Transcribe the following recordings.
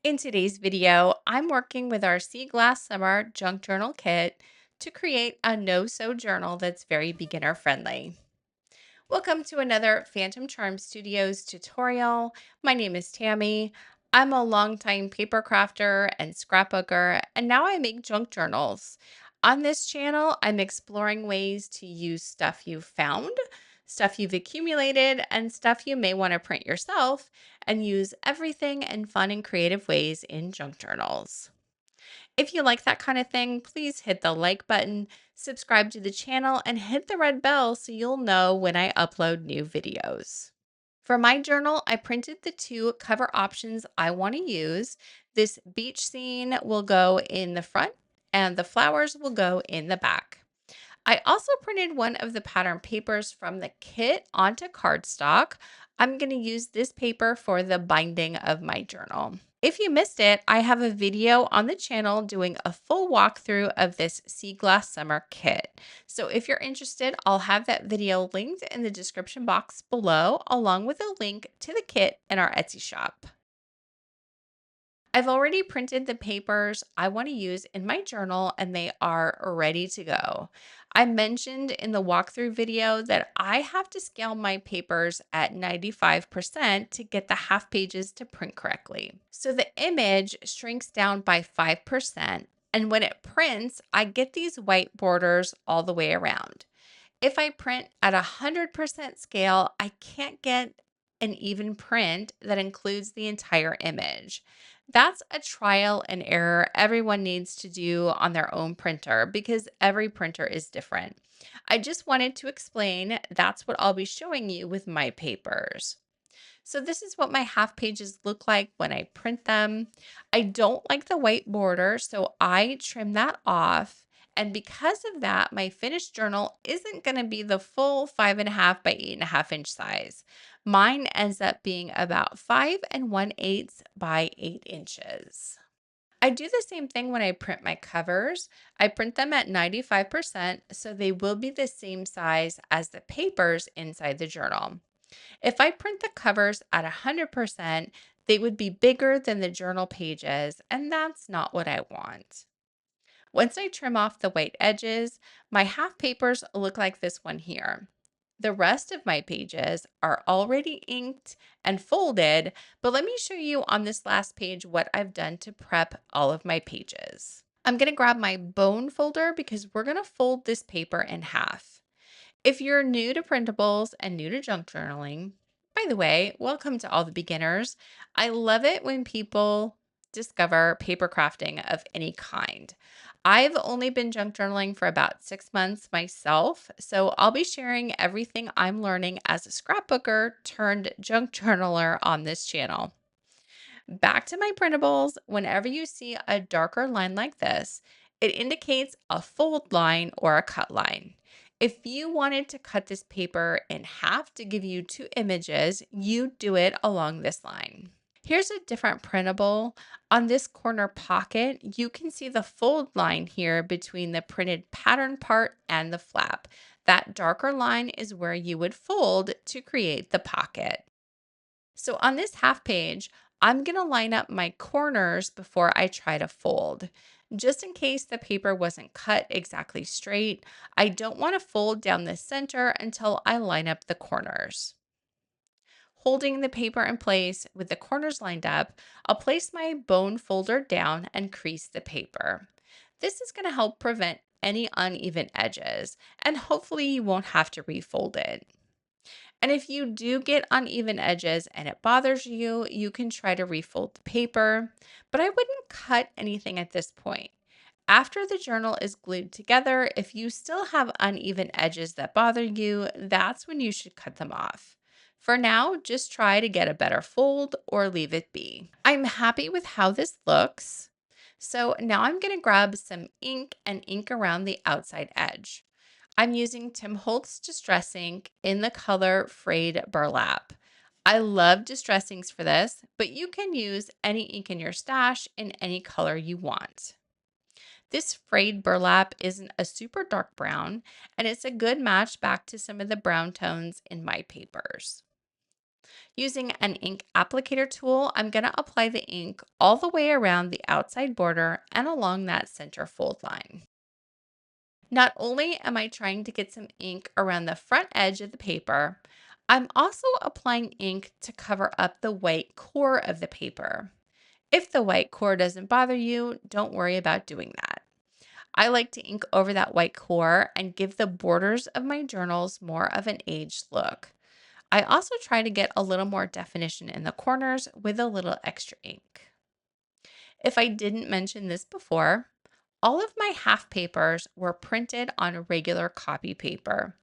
In today's video, I'm working with our Sea Glass Summer Junk Journal Kit to create a no-sew journal that's very beginner friendly. Welcome to another Phantom Charm Studios tutorial. My name is Tammy. I'm a longtime paper crafter and scrapbooker, and now I make junk journals. On this channel, I'm exploring ways to use stuff you've found, stuff you've accumulated, and stuff you may want to print yourself, and use everything in fun and creative ways in junk journals. If you like that kind of thing, please hit the like button, subscribe to the channel, and hit the red bell so you'll know when I upload new videos. For my journal, I printed the two cover options I want to use. This beach scene will go in the front and the flowers will go in the back. I also printed one of the pattern papers from the kit onto cardstock. I'm going to use this paper for the binding of my journal. If you missed it, I have a video on the channel doing a full walkthrough of this Sea Glass Summer kit. So if you're interested, I'll have that video linked in the description box below, along with a link to the kit in our Etsy shop. I've already printed the papers I want to use in my journal and they are ready to go. I mentioned in the walkthrough video that I have to scale my papers at 95% to get the half pages to print correctly. So the image shrinks down by 5%, and when it prints, I get these white borders all the way around. If I print at 100% scale, I can't get an even print that includes the entire image. That's a trial and error everyone needs to do on their own printer because every printer is different. I just wanted to explain that's what I'll be showing you with my papers. So this is what my half pages look like when I print them. I don't like the white border, so I trim that off. And because of that, my finished journal isn't going to be the full 5.5 by 8.5 inch size. Mine ends up being about 5 1/8 by 8 inches. I do the same thing when I print my covers. I print them at 95%, so they will be the same size as the papers inside the journal. If I print the covers at 100%, they would be bigger than the journal pages, and that's not what I want. Once I trim off the white edges, my half papers look like this one here. The rest of my pages are already inked and folded, but let me show you on this last page what I've done to prep all of my pages. I'm going to grab my bone folder because we're going to fold this paper in half. If you're new to printables and new to junk journaling, by the way, welcome to all the beginners. I love it when people discover paper crafting of any kind. I've only been junk journaling for about 6 months myself, so I'll be sharing everything I'm learning as a scrapbooker turned junk journaler on this channel. Back to my printables, whenever you see a darker line like this, it indicates a fold line or a cut line. If you wanted to cut this paper in half to give you two images, you do it along this line. Here's a different printable. On this corner pocket, you can see the fold line here between the printed pattern part and the flap. That darker line is where you would fold to create the pocket. So on this half page, I'm going to line up my corners before I try to fold. Just in case the paper wasn't cut exactly straight, I don't want to fold down the center until I line up the corners. Holding the paper in place with the corners lined up, I'll place my bone folder down and crease the paper. This is going to help prevent any uneven edges, and hopefully you won't have to refold it. And if you do get uneven edges and it bothers you, you can try to refold the paper, but I wouldn't cut anything at this point. After the journal is glued together, if you still have uneven edges that bother you, that's when you should cut them off. For now, just try to get a better fold or leave it be. I'm happy with how this looks. So now I'm going to grab some ink and ink around the outside edge. I'm using Tim Holtz Distress Ink in the color Frayed Burlap. I love distress inks for this, but you can use any ink in your stash in any color you want. This frayed burlap isn't a super dark brown, and it's a good match back to some of the brown tones in my papers. Using an ink applicator tool, I'm going to apply the ink all the way around the outside border and along that center fold line. Not only am I trying to get some ink around the front edge of the paper, I'm also applying ink to cover up the white core of the paper. If the white core doesn't bother you, don't worry about doing that. I like to ink over that white core and give the borders of my journals more of an aged look. I also try to get a little more definition in the corners with a little extra ink. If I didn't mention this before, all of my half papers were printed on regular copy paper.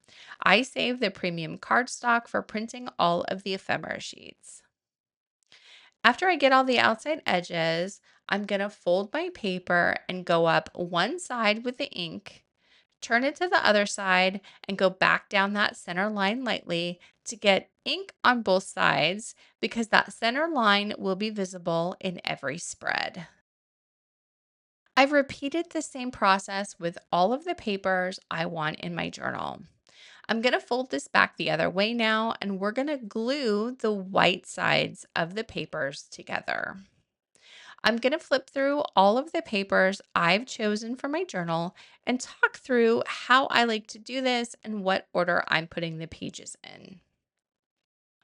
I save the premium cardstock for printing all of the ephemera sheets. After I get all the outside edges, I'm going to fold my paper and go up one side with the ink, turn it to the other side, and go back down that center line lightly to get ink on both sides because that center line will be visible in every spread. I've repeated the same process with all of the papers I want in my journal. I'm going to fold this back the other way now, and we're going to glue the white sides of the papers together. I'm going to flip through all of the papers I've chosen for my journal and talk through how I like to do this and what order I'm putting the pages in.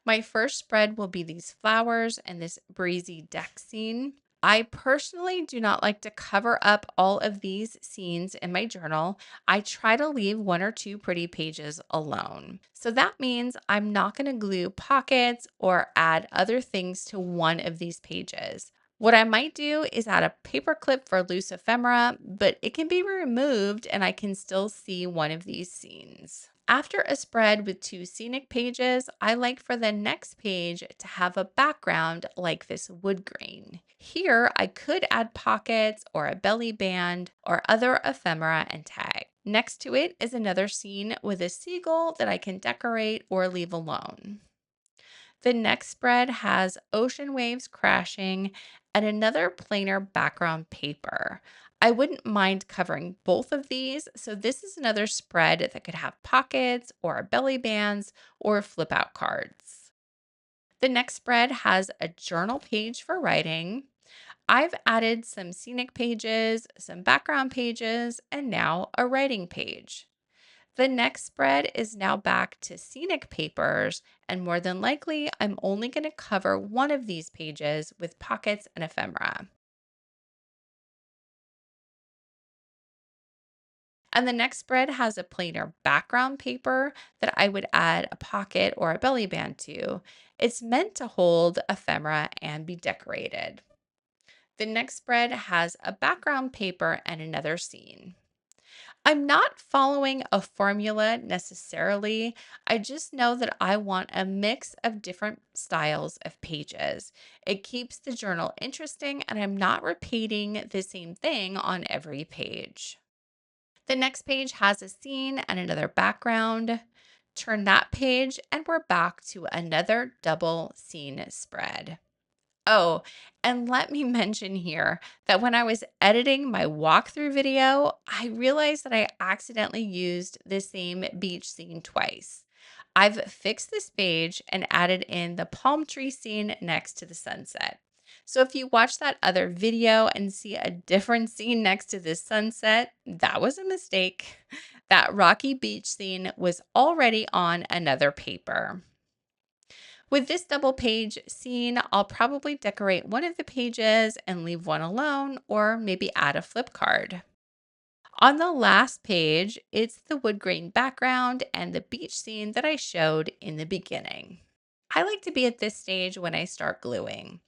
My first spread will be these flowers and this breezy deck scene. I personally do not like to cover up all of these scenes in my journal. I try to leave one or two pretty pages alone. So that means I'm not going to glue pockets or add other things to one of these pages. What I might do is add a paper clip for loose ephemera, but it can be removed and I can still see one of these scenes. After a spread with two scenic pages, I like for the next page to have a background like this wood grain. Here, I could add pockets or a belly band or other ephemera and tag. Next to it is another scene with a seagull that I can decorate or leave alone. The next spread has ocean waves crashing and another plainer background paper. I wouldn't mind covering both of these, so this is another spread that could have pockets or belly bands or flip out cards. The next spread has a journal page for writing. I've added some scenic pages, some background pages, and now a writing page. The next spread is now back to scenic papers, and more than likely, I'm only going to cover one of these pages with pockets and ephemera. And the next spread has a plainer background paper that I would add a pocket or a belly band to. It's meant to hold ephemera and be decorated. The next spread has a background paper and another scene. I'm not following a formula necessarily. I just know that I want a mix of different styles of pages. It keeps the journal interesting, and I'm not repeating the same thing on every page. The next page has a scene and another background. Turn that page, and we're back to another double scene spread. Oh, and let me mention here that when I was editing my walkthrough video, I realized that I accidentally used the same beach scene twice. I've fixed this page and added in the palm tree scene next to the sunset. So if you watch that other video and see a different scene next to this sunset, that was a mistake. That rocky beach scene was already on another paper. With this double page scene, I'll probably decorate one of the pages and leave one alone, or maybe add a flip card. On the last page, it's the wood grain background and the beach scene that I showed in the beginning. I like to be at this stage when I start gluing.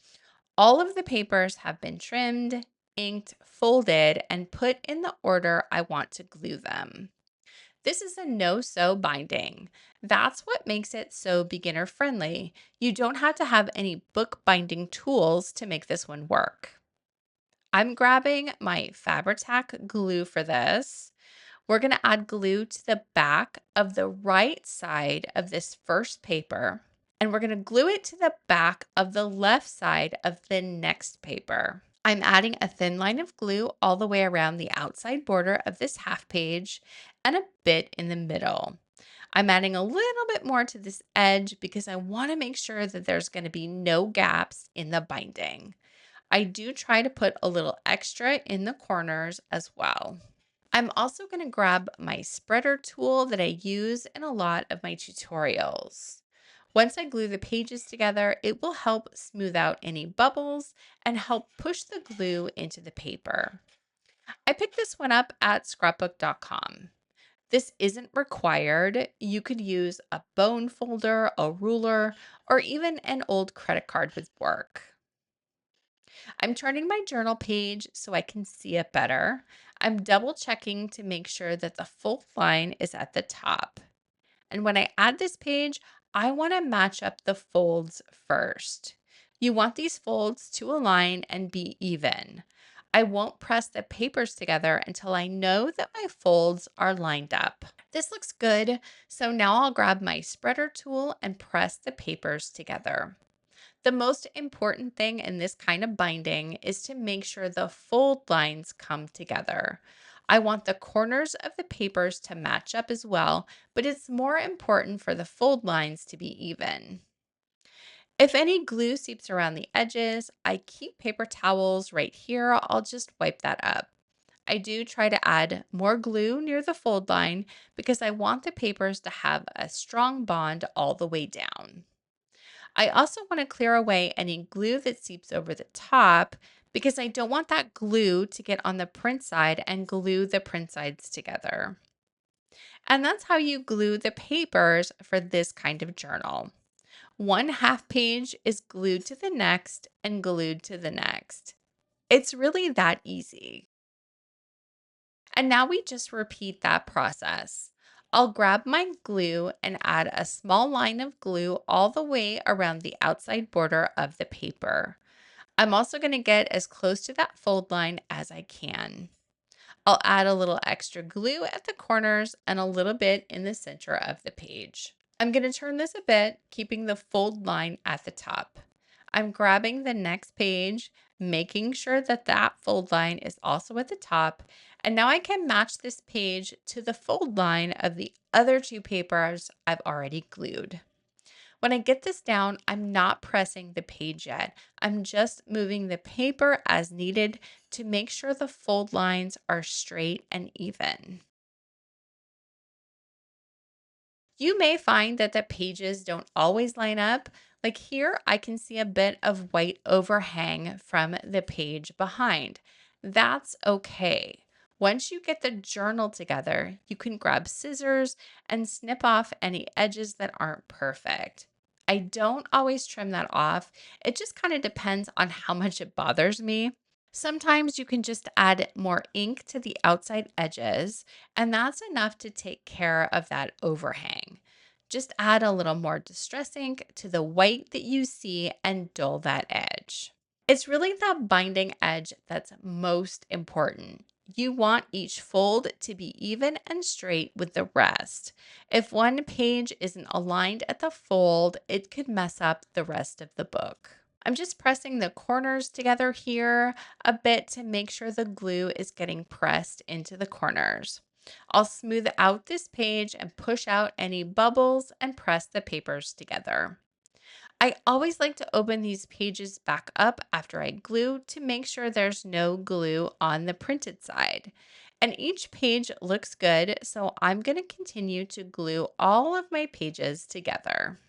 All of the papers have been trimmed, inked, folded, and put in the order I want to glue them. This is a no-sew binding. That's what makes it so beginner friendly. You don't have to have any book binding tools to make this one work. I'm grabbing my Fabri-Tac glue for this. We're going to add glue to the back of the right side of this first paper, and we're going to glue it to the back of the left side of the next paper. I'm adding a thin line of glue all the way around the outside border of this half page and a bit in the middle. I'm adding a little bit more to this edge because I want to make sure that there's going to be no gaps in the binding. I do try to put a little extra in the corners as well. I'm also going to grab my spreader tool that I use in a lot of my tutorials. Once I glue the pages together, it will help smooth out any bubbles and help push the glue into the paper. I picked this one up at scrapbook.com. This isn't required. You could use a bone folder, a ruler, or even an old credit card would work. I'm turning my journal page so I can see it better. I'm double checking to make sure that the fold line is at the top. And when I add this page, I want to match up the folds first. You want these folds to align and be even. I won't press the papers together until I know that my folds are lined up. This looks good, so now I'll grab my spreader tool and press the papers together. The most important thing in this kind of binding is to make sure the fold lines come together. I want the corners of the papers to match up as well, but it's more important for the fold lines to be even. If any glue seeps around the edges, I keep paper towels right here. I'll just wipe that up. I do try to add more glue near the fold line because I want the papers to have a strong bond all the way down. I also want to clear away any glue that seeps over the top because I don't want that glue to get on the print side and glue the print sides together. And that's how you glue the papers for this kind of journal. One half page is glued to the next and glued to the next. It's really that easy. And now we just repeat that process. I'll grab my glue and add a small line of glue all the way around the outside border of the paper. I'm also going to get as close to that fold line as I can. I'll add a little extra glue at the corners and a little bit in the center of the page. I'm going to turn this a bit, keeping the fold line at the top. I'm grabbing the next page, making sure that that fold line is also at the top. And now I can match this page to the fold line of the other two papers I've already glued. When I get this down, I'm not pressing the page yet. I'm just moving the paper as needed to make sure the fold lines are straight and even. You may find that the pages don't always line up. Like here, I can see a bit of white overhang from the page behind. That's okay. Once you get the journal together, you can grab scissors and snip off any edges that aren't perfect. I don't always trim that off. It just kind of depends on how much it bothers me. Sometimes you can just add more ink to the outside edges, and that's enough to take care of that overhang. Just add a little more distress ink to the white that you see and dull that edge. It's really the binding edge that's most important. You want each fold to be even and straight with the rest. If one page isn't aligned at the fold, it could mess up the rest of the book. I'm just pressing the corners together here a bit to make sure the glue is getting pressed into the corners. I'll smooth out this page and push out any bubbles and press the papers together. I always like to open these pages back up after I glue to make sure there's no glue on the printed side. And each page looks good, so I'm going to continue to glue all of my pages together.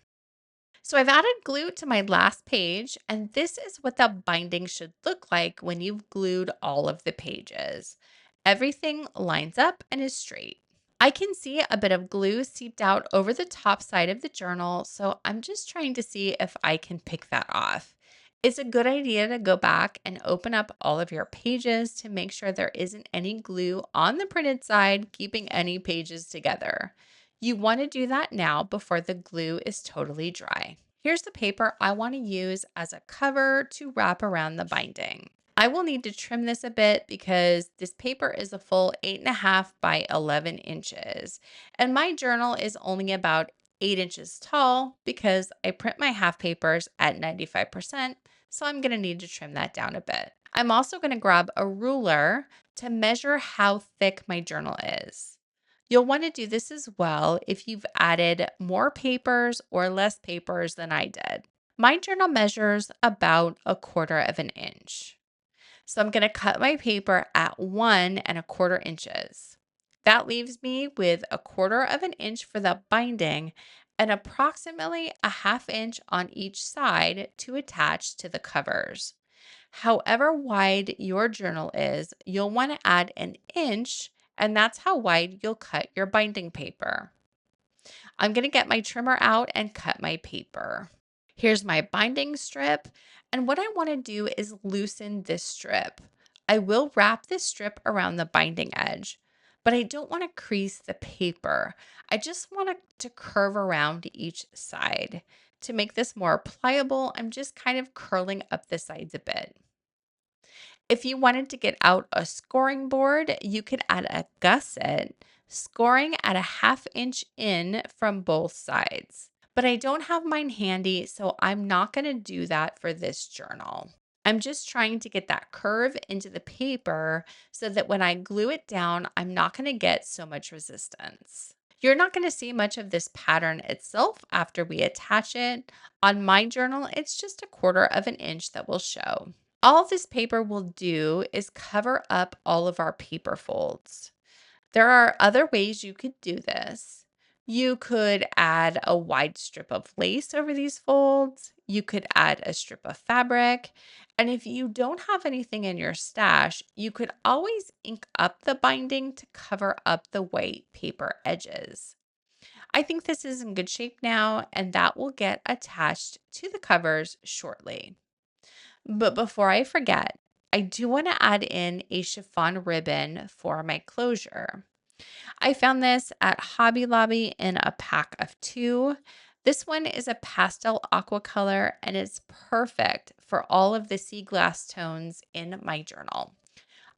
So I've added glue to my last page, and this is what the binding should look like when you've glued all of the pages. Everything lines up and is straight. I can see a bit of glue seeped out over the top side of the journal, so I'm just trying to see if I can pick that off. It's a good idea to go back and open up all of your pages to make sure there isn't any glue on the printed side keeping any pages together. You want to do that now before the glue is totally dry. Here's the paper I want to use as a cover to wrap around the binding. I will need to trim this a bit because this paper is a full 8.5 by 11 inches. And my journal is only about 8 inches tall because I print my half papers at 95%. So I'm going to need to trim that down a bit. I'm also going to grab a ruler to measure how thick my journal is. You'll want to do this as well if you've added more papers or less papers than I did. My journal measures about 1/4 of an inch. So I'm going to cut my paper at 1 1/4 inches. That leaves me with 1/4 of an inch for the binding and approximately a 1/2 inch on each side to attach to the covers. However wide your journal is, you'll want to add an inch, and that's how wide you'll cut your binding paper. I'm going to get my trimmer out and cut my paper. Here's my binding strip, and what I want to do is loosen this strip. I will wrap this strip around the binding edge, but I don't want to crease the paper. I just want it to curve around each side. To make this more pliable, I'm just kind of curling up the sides a bit. If you wanted to get out a scoring board, you could add a gusset, scoring at a 1/2 inch in from both sides. But I don't have mine handy, so I'm not going to do that for this journal. I'm just trying to get that curve into the paper so that when I glue it down, I'm not going to get so much resistance. You're not going to see much of this pattern itself after we attach it. On my journal, it's just 1/4 of an inch that will show. All this paper will do is cover up all of our paper folds. There are other ways you could do this. You could add a wide strip of lace over these folds. You could add a strip of fabric. And if you don't have anything in your stash, you could always ink up the binding to cover up the white paper edges. I think this is in good shape now, and that will get attached to the covers shortly. But before I forget, I do want to add in a chiffon ribbon for my closure. I found this at Hobby Lobby in a pack of 2. This one is a pastel aqua color and it's perfect for all of the sea glass tones in my journal.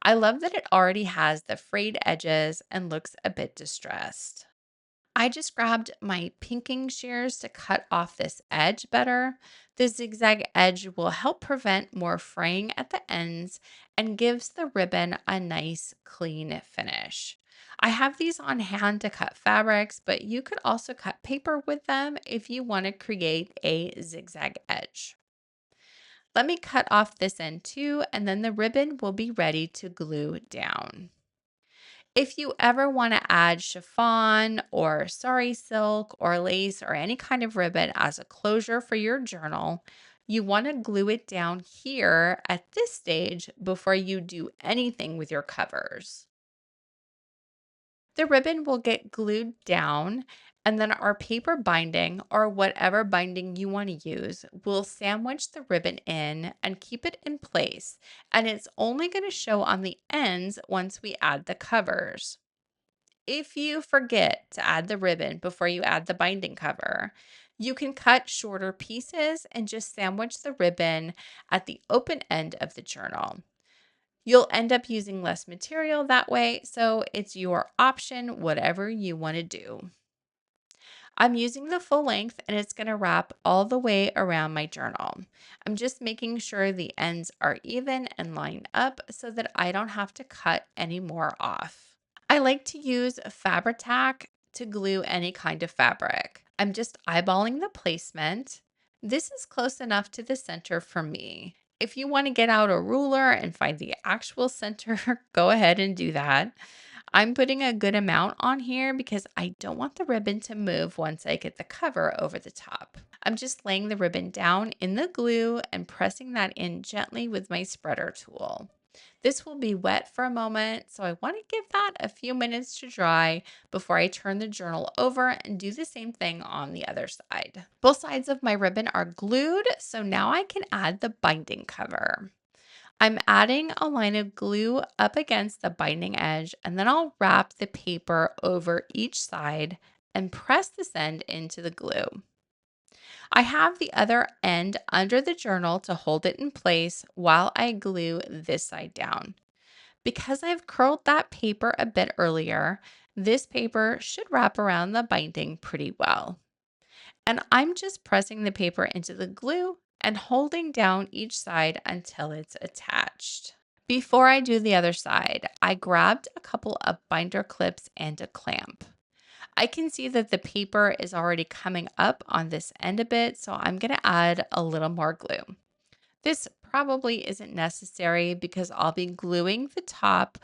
I love that it already has the frayed edges and looks a bit distressed. I just grabbed my pinking shears to cut off this edge better. The zigzag edge will help prevent more fraying at the ends and gives the ribbon a nice clean finish. I have these on hand to cut fabrics, but you could also cut paper with them if you want to create a zigzag edge. Let me cut off this end too, and then the ribbon will be ready to glue down. If you ever want to add chiffon or sari silk or lace or any kind of ribbon as a closure for your journal, you want to glue it down here at this stage before you do anything with your covers. The ribbon will get glued down, and then our paper binding or whatever binding you want to use will sandwich the ribbon in and keep it in place. And it's only going to show on the ends once we add the covers. If you forget to add the ribbon before you add the binding cover, you can cut shorter pieces and just sandwich the ribbon at the open end of the journal. You'll end up using less material that way, so it's your option, whatever you want to do. I'm using the full length and it's going to wrap all the way around my journal. I'm just making sure the ends are even and lined up so that I don't have to cut any more off. I like to use Fabri-Tac to glue any kind of fabric. I'm just eyeballing the placement. This is close enough to the center for me. If you want to get out a ruler and find the actual center, go ahead and do that. I'm putting a good amount on here because I don't want the ribbon to move once I get the cover over the top. I'm just laying the ribbon down in the glue and pressing that in gently with my spreader tool. This will be wet for a moment, so I want to give that a few minutes to dry before I turn the journal over and do the same thing on the other side. Both sides of my ribbon are glued, so now I can add the binding cover. I'm adding a line of glue up against the binding edge, and then I'll wrap the paper over each side and press this end into the glue. I have the other end under the journal to hold it in place while I glue this side down. Because I've curled that paper a bit earlier, this paper should wrap around the binding pretty well. And I'm just pressing the paper into the glue and holding down each side until it's attached. Before I do the other side, I grabbed a couple of binder clips and a clamp. I can see that the paper is already coming up on this end a bit, so I'm going to add a little more glue. This probably isn't necessary because I'll be gluing the top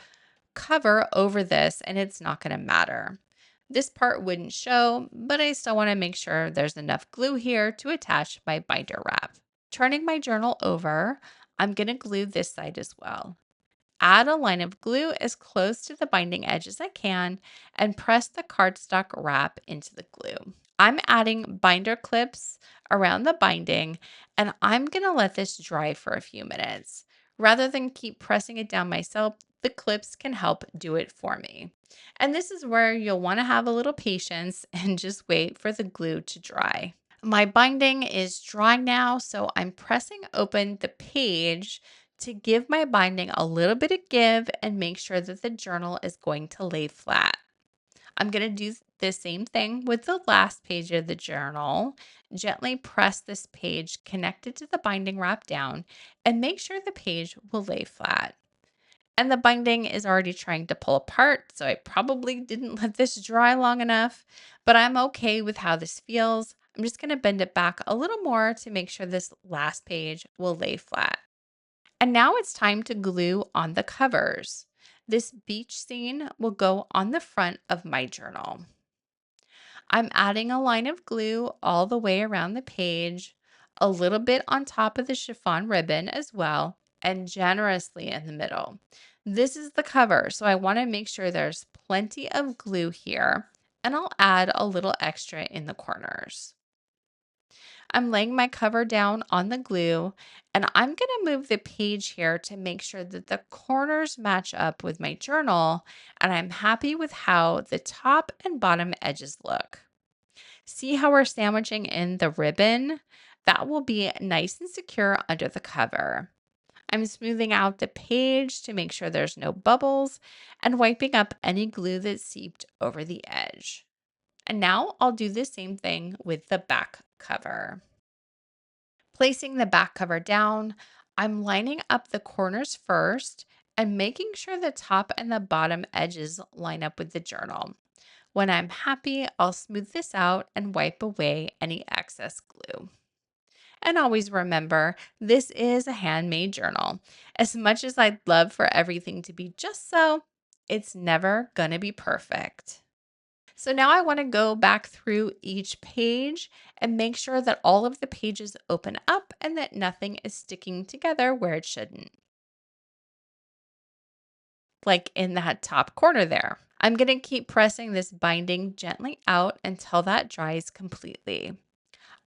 cover over this and it's not going to matter. This part wouldn't show, but I still want to make sure there's enough glue here to attach my binder wrap. Turning my journal over, I'm going to glue this side as well. Add a line of glue as close to the binding edge as I can and press the cardstock wrap into the glue. I'm adding binder clips around the binding and I'm going to let this dry for a few minutes. Rather than keep pressing it down myself, the clips can help do it for me. And this is where you'll want to have a little patience and just wait for the glue to dry. My binding is dry now, so I'm pressing open the page to give my binding a little bit of give and make sure that the journal is going to lay flat. I'm going to do the same thing with the last page of the journal. Gently press this page connected to the binding wrap down and make sure the page will lay flat. And the binding is already trying to pull apart, so I probably didn't let this dry long enough, but I'm okay with how this feels. I'm just going to bend it back a little more to make sure this last page will lay flat. And now it's time to glue on the covers. This beach scene will go on the front of my journal. I'm adding a line of glue all the way around the page, a little bit on top of the chiffon ribbon as well, and generously in the middle. This is the cover, so I want to make sure there's plenty of glue here, and I'll add a little extra in the corners. I'm laying my cover down on the glue, and I'm going to move the page here to make sure that the corners match up with my journal, and I'm happy with how the top and bottom edges look. See how we're sandwiching in the ribbon? That will be nice and secure under the cover. I'm smoothing out the page to make sure there's no bubbles and wiping up any glue that seeped over the edge. And now I'll do the same thing with the back cover. Placing the back cover down, I'm lining up the corners first and making sure the top and the bottom edges line up with the journal. When I'm happy, I'll smooth this out and wipe away any excess glue. And always remember, this is a handmade journal. As much as I'd love for everything to be just so, it's never going to be perfect. So now I want to go back through each page and make sure that all of the pages open up and that nothing is sticking together where it shouldn't. Like in that top corner there. I'm going to keep pressing this binding gently out until that dries completely.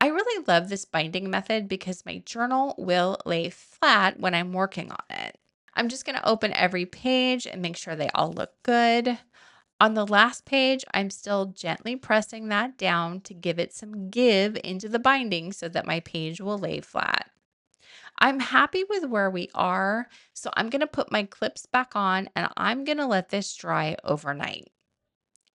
I really love this binding method because my journal will lay flat when I'm working on it. I'm just going to open every page and make sure they all look good. On the last page, I'm still gently pressing that down to give it some give into the binding so that my page will lay flat. I'm happy with where we are, so I'm going to put my clips back on and I'm going to let this dry overnight.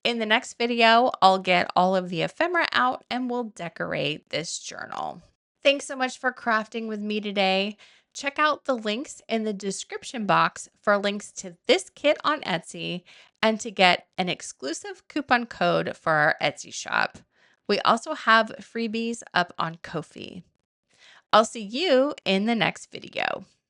In the next video, I'll get all of the ephemera out and we'll decorate this journal. Thanks so much for crafting with me today. Check out the links in the description box for links to this kit on Etsy and to get an exclusive coupon code for our Etsy shop. We also have freebies up on Ko-fi. I'll see you in the next video.